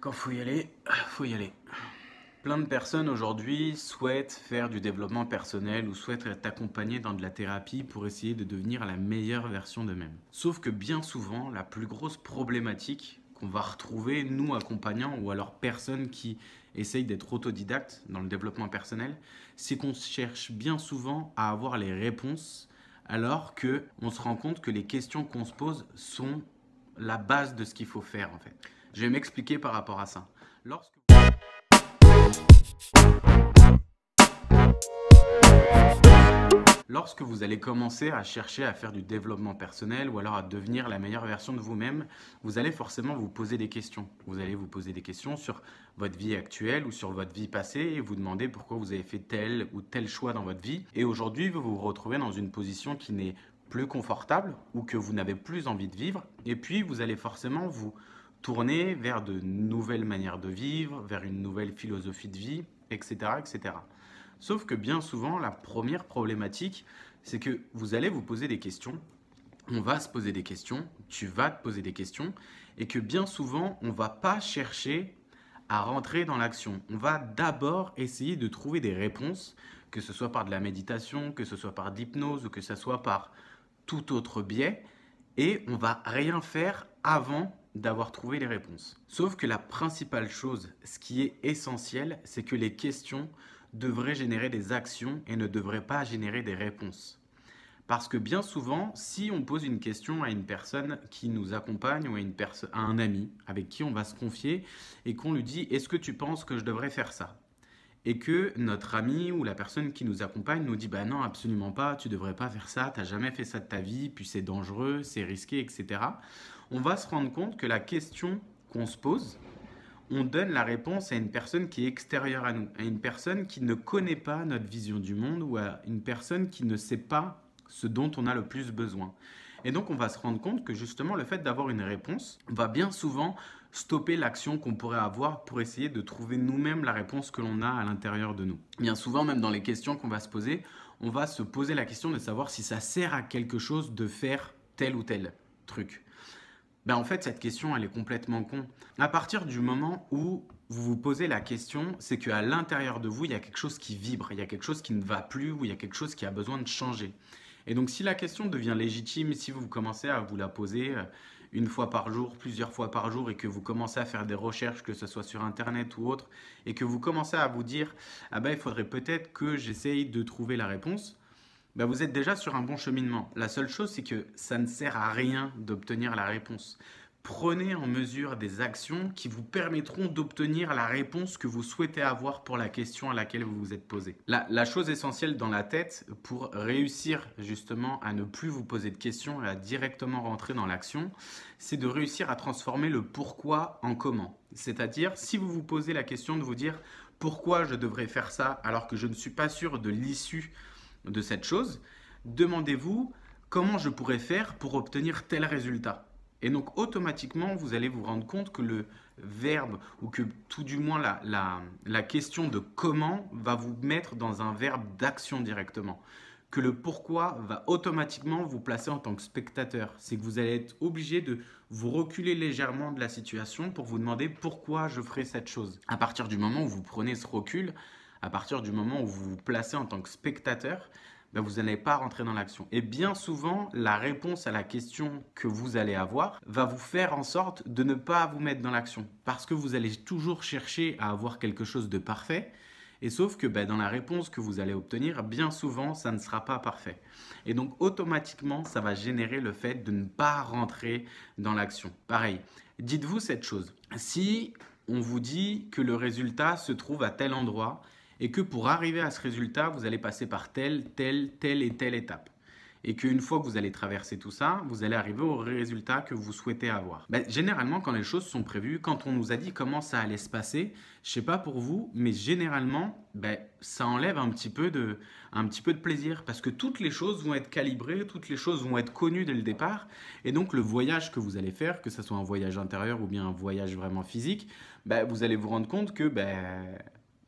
Quand faut y aller, faut y aller. Plein de personnes aujourd'hui souhaitent faire du développement personnel ou souhaitent être accompagnées dans de la thérapie pour essayer de devenir la meilleure version d'eux-mêmes. Sauf que bien souvent, la plus grosse problématique qu'on va retrouver, nous accompagnants ou alors personnes qui essayent d'être autodidactes dans le développement personnel, c'est qu'on cherche bien souvent à avoir les réponses alors que on se rend compte que les questions qu'on se pose sont la base de ce qu'il faut faire en fait. Je vais m'expliquer par rapport à ça. Lorsque Lorsque vous allez commencer à chercher à faire du développement personnel ou alors à devenir la meilleure version de vous-même, vous allez forcément vous poser des questions. Vous allez vous poser des questions sur votre vie actuelle ou sur votre vie passée et vous demander pourquoi vous avez fait tel ou tel choix dans votre vie. Et aujourd'hui, vous vous retrouvez dans une position qui n'est plus confortable ou que vous n'avez plus envie de vivre. Et puis, vous allez forcément vous tourner vers de nouvelles manières de vivre, vers une nouvelle philosophie de vie, etc., etc. Sauf que bien souvent, la première problématique, c'est que vous allez vous poser des questions, on va se poser des questions, tu vas te poser des questions, et que bien souvent, on ne va pas chercher à rentrer dans l'action. On va d'abord essayer de trouver des réponses, que ce soit par de la méditation, que ce soit par de l'hypnose ou que ce soit par tout autre biais, et on va rien faire avant d'avoir trouvé les réponses. Sauf que la principale chose, ce qui est essentiel, c'est que les questions devraient générer des actions et ne devraient pas générer des réponses. Parce que bien souvent, si on pose une question à une personne qui nous accompagne ou à un ami avec qui on va se confier et qu'on lui dit « Est-ce que tu penses que je devrais faire ça ?» et que notre ami ou la personne qui nous accompagne nous dit « Bah non, absolument pas, tu devrais pas faire ça, tu n'as jamais fait ça de ta vie, puis c'est dangereux, c'est risqué, etc. » On va se rendre compte que la question qu'on se pose, on donne la réponse à une personne qui est extérieure à nous, à une personne qui ne connaît pas notre vision du monde ou à une personne qui ne sait pas ce dont on a le plus besoin. Et donc on va se rendre compte que justement le fait d'avoir une réponse va bien souvent stopper l'action qu'on pourrait avoir pour essayer de trouver nous-mêmes la réponse que l'on a à l'intérieur de nous. Bien souvent, même dans les questions qu'on va se poser, on va se poser la question de savoir si ça sert à quelque chose de faire tel ou tel truc. Ben en fait, cette question, elle est complètement con. À partir du moment où vous vous posez la question, c'est qu'à l'intérieur de vous, il y a quelque chose qui vibre, il y a quelque chose qui ne va plus ou il y a quelque chose qui a besoin de changer. Et donc, si la question devient légitime, si vous commencez à vous la poser une fois par jour, plusieurs fois par jour, et que vous commencez à faire des recherches, que ce soit sur Internet ou autre, et que vous commencez à vous dire, ah ben, il faudrait peut-être que j'essaye de trouver la réponse, ben vous êtes déjà sur un bon cheminement. La seule chose, c'est que ça ne sert à rien d'obtenir la réponse. Prenez en mesure des actions qui vous permettront d'obtenir la réponse que vous souhaitez avoir pour la question à laquelle vous vous êtes posé. La chose essentielle dans la tête pour réussir justement à ne plus vous poser de questions et à directement rentrer dans l'action, c'est de réussir à transformer le pourquoi en comment. C'est-à-dire, si vous vous posez la question de vous dire pourquoi je devrais faire ça alors que je ne suis pas sûr de l'issue de cette chose, demandez-vous comment je pourrais faire pour obtenir tel résultat. Et donc automatiquement, vous allez vous rendre compte que le verbe, ou que tout du moins la question de comment va vous mettre dans un verbe d'action directement. Que le pourquoi va automatiquement vous placer en tant que spectateur. C'est que vous allez être obligé de vous reculer légèrement de la situation pour vous demander pourquoi je ferai cette chose. À partir du moment où vous prenez ce recul, à partir du moment où vous vous placez en tant que spectateur, ben vous n'allez pas rentrer dans l'action. Et bien souvent, la réponse à la question que vous allez avoir va vous faire en sorte de ne pas vous mettre dans l'action. Parce que vous allez toujours chercher à avoir quelque chose de parfait. Et sauf que ben, dans la réponse que vous allez obtenir, bien souvent, ça ne sera pas parfait. Et donc, automatiquement, ça va générer le fait de ne pas rentrer dans l'action. Pareil, dites-vous cette chose. Si on vous dit que le résultat se trouve à tel endroit, et que pour arriver à ce résultat, vous allez passer par telle et telle étape. Et qu'une fois que vous allez traverser tout ça, vous allez arriver au résultat que vous souhaitez avoir. Ben, généralement, quand les choses sont prévues, quand on nous a dit comment ça allait se passer, je ne sais pas pour vous, mais généralement, ben, ça enlève un petit peu de plaisir. Parce que toutes les choses vont être calibrées, toutes les choses vont être connues dès le départ. Et donc, le voyage que vous allez faire, que ce soit un voyage intérieur ou bien un voyage vraiment physique, ben, vous allez vous rendre compte que... Ben,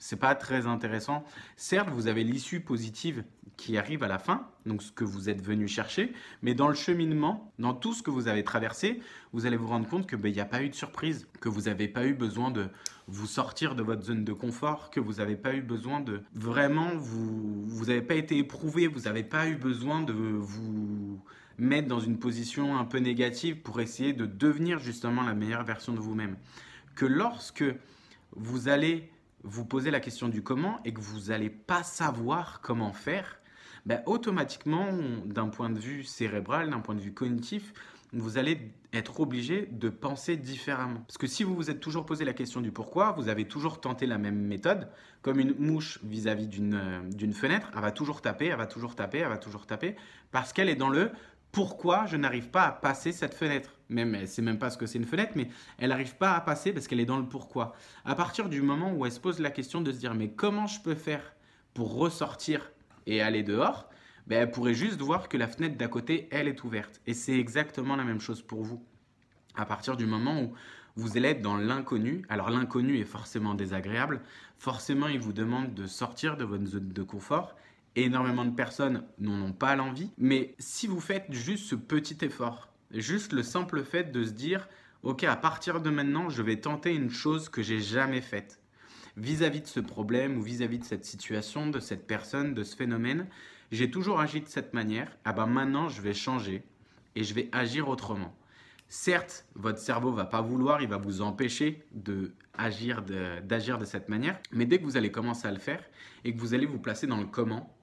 C'est pas très intéressant. Certes, vous avez l'issue positive qui arrive à la fin, donc ce que vous êtes venu chercher, mais dans le cheminement, dans tout ce que vous avez traversé, vous allez vous rendre compte que il n'y a pas eu de surprise, que vous n'avez pas eu besoin de vous sortir de votre zone de confort, que vous n'avez pas eu besoin de vraiment vous n'avez pas été éprouvé, vous n'avez pas eu besoin de vous mettre dans une position un peu négative pour essayer de devenir justement la meilleure version de vous-même. Que lorsque vous allez vous poser la question du comment et que vous n'allez pas savoir comment faire, automatiquement, d'un point de vue cérébral, d'un point de vue cognitif, vous allez être obligé de penser différemment. Parce que si vous vous êtes toujours posé la question du pourquoi, vous avez toujours tenté la même méthode, comme une mouche vis-à-vis d'une fenêtre, elle va toujours taper, elle va toujours taper, elle va toujours taper, parce qu'elle est dans le pourquoi je n'arrive pas à passer cette fenêtre. Même, elle ne sait même pas ce que c'est une fenêtre, mais elle n'arrive pas à passer parce qu'elle est dans le pourquoi. À partir du moment où elle se pose la question de se dire, mais comment je peux faire pour ressortir et aller dehors, elle pourrait juste voir que la fenêtre d'à côté, elle est ouverte. Et c'est exactement la même chose pour vous. À partir du moment où vous allez être dans l'inconnu, alors l'inconnu est forcément désagréable, forcément il vous demande de sortir de votre zone de confort. Énormément de personnes n'en ont pas l'envie, mais si vous faites juste ce petit effort, juste le simple fait de se dire « Ok, à partir de maintenant, je vais tenter une chose que j'ai jamais faite. » Vis-à-vis de ce problème ou vis-à-vis de cette situation, de cette personne, de ce phénomène, j'ai toujours agi de cette manière. Ah ben maintenant, je vais changer et je vais agir autrement. Certes, votre cerveau ne va pas vouloir, il va vous empêcher d'agir de cette manière, mais dès que vous allez commencer à le faire et que vous allez vous placer dans le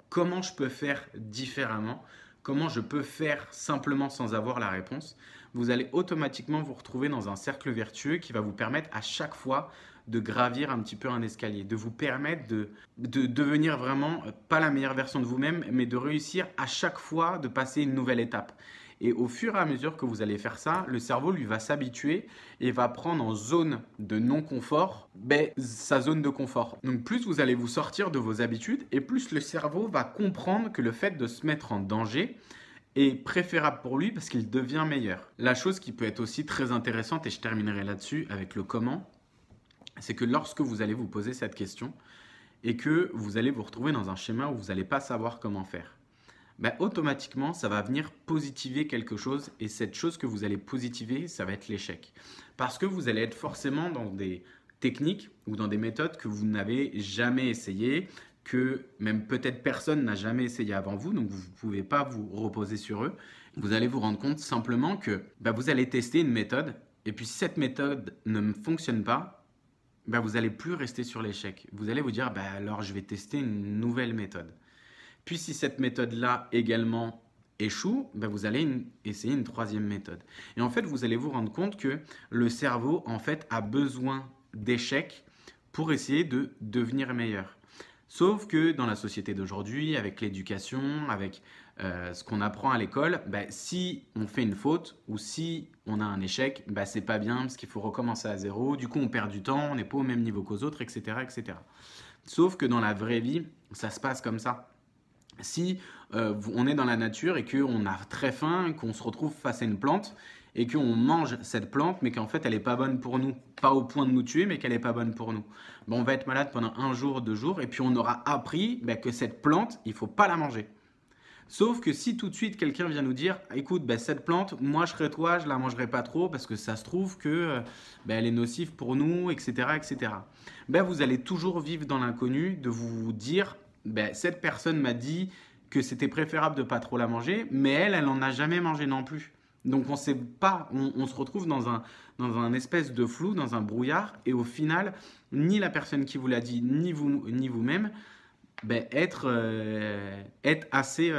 comment je peux faire différemment, comment je peux faire simplement sans avoir la réponse, vous allez automatiquement vous retrouver dans un cercle vertueux qui va vous permettre à chaque fois de gravir un petit peu un escalier, de vous permettre de devenir vraiment, pas la meilleure version de vous-même, mais de réussir à chaque fois de passer une nouvelle étape. Et au fur et à mesure que vous allez faire ça, le cerveau lui va s'habituer et va prendre en zone de non-confort sa zone de confort. Donc plus vous allez vous sortir de vos habitudes et plus le cerveau va comprendre que le fait de se mettre en danger est préférable pour lui parce qu'il devient meilleur. La chose qui peut être aussi très intéressante, et je terminerai là-dessus avec le comment, c'est que lorsque vous allez vous poser cette question et que vous allez vous retrouver dans un schéma où vous n'allez pas savoir comment faire, automatiquement, ça va venir positiver quelque chose et cette chose que vous allez positiver, ça va être l'échec. Parce que vous allez être forcément dans des techniques ou dans des méthodes que vous n'avez jamais essayées, que même peut-être personne n'a jamais essayé avant vous, donc vous ne pouvez pas vous reposer sur eux. Vous allez vous rendre compte simplement que vous allez tester une méthode et puis si cette méthode ne fonctionne pas, vous n'allez plus rester sur l'échec. Vous allez vous dire, alors je vais tester une nouvelle méthode. Puis si cette méthode-là également échoue, vous allez essayer une troisième méthode. Et en fait, vous allez vous rendre compte que le cerveau en fait, a besoin d'échecs pour essayer de devenir meilleur. Sauf que dans la société d'aujourd'hui, avec l'éducation, avec ce qu'on apprend à l'école, si on fait une faute ou si on a un échec, c'est pas bien parce qu'il faut recommencer à zéro. Du coup, on perd du temps, on n'est pas au même niveau qu'aux autres, etc., etc. Sauf que dans la vraie vie, ça se passe comme ça. Si on est dans la nature et qu'on a très faim, qu'on se retrouve face à une plante et qu'on mange cette plante, mais qu'en fait, elle n'est pas bonne pour nous. Pas au point de nous tuer, mais qu'elle n'est pas bonne pour nous. On va être malade pendant 1 jour, 2 jours, et puis on aura appris que cette plante, il ne faut pas la manger. Sauf que si tout de suite, quelqu'un vient nous dire « Écoute, cette plante, moi je serais toi, je ne la mangerai pas trop parce que ça se trouve que elle est nocive pour nous, etc. etc. » Vous allez toujours vivre dans l'inconnu de vous dire « Cette personne m'a dit que c'était préférable de ne pas trop la manger, mais elle n'en a jamais mangé non plus. » Donc on sait pas, on se retrouve dans un espèce de flou, dans un brouillard, et au final, ni la personne qui vous l'a dit, ni vous-même, être assez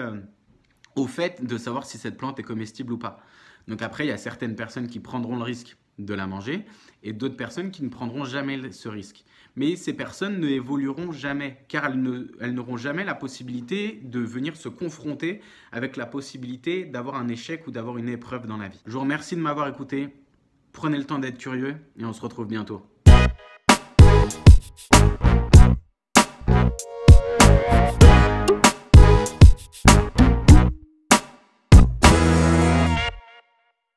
au fait de savoir si cette plante est comestible ou pas. Donc après, il y a certaines personnes qui prendront le risque de la manger et d'autres personnes qui ne prendront jamais ce risque. Mais ces personnes ne évolueront jamais car elles n'auront jamais la possibilité de venir se confronter avec la possibilité d'avoir un échec ou d'avoir une épreuve dans la vie. Je vous remercie de m'avoir écouté. Prenez le temps d'être curieux et on se retrouve bientôt.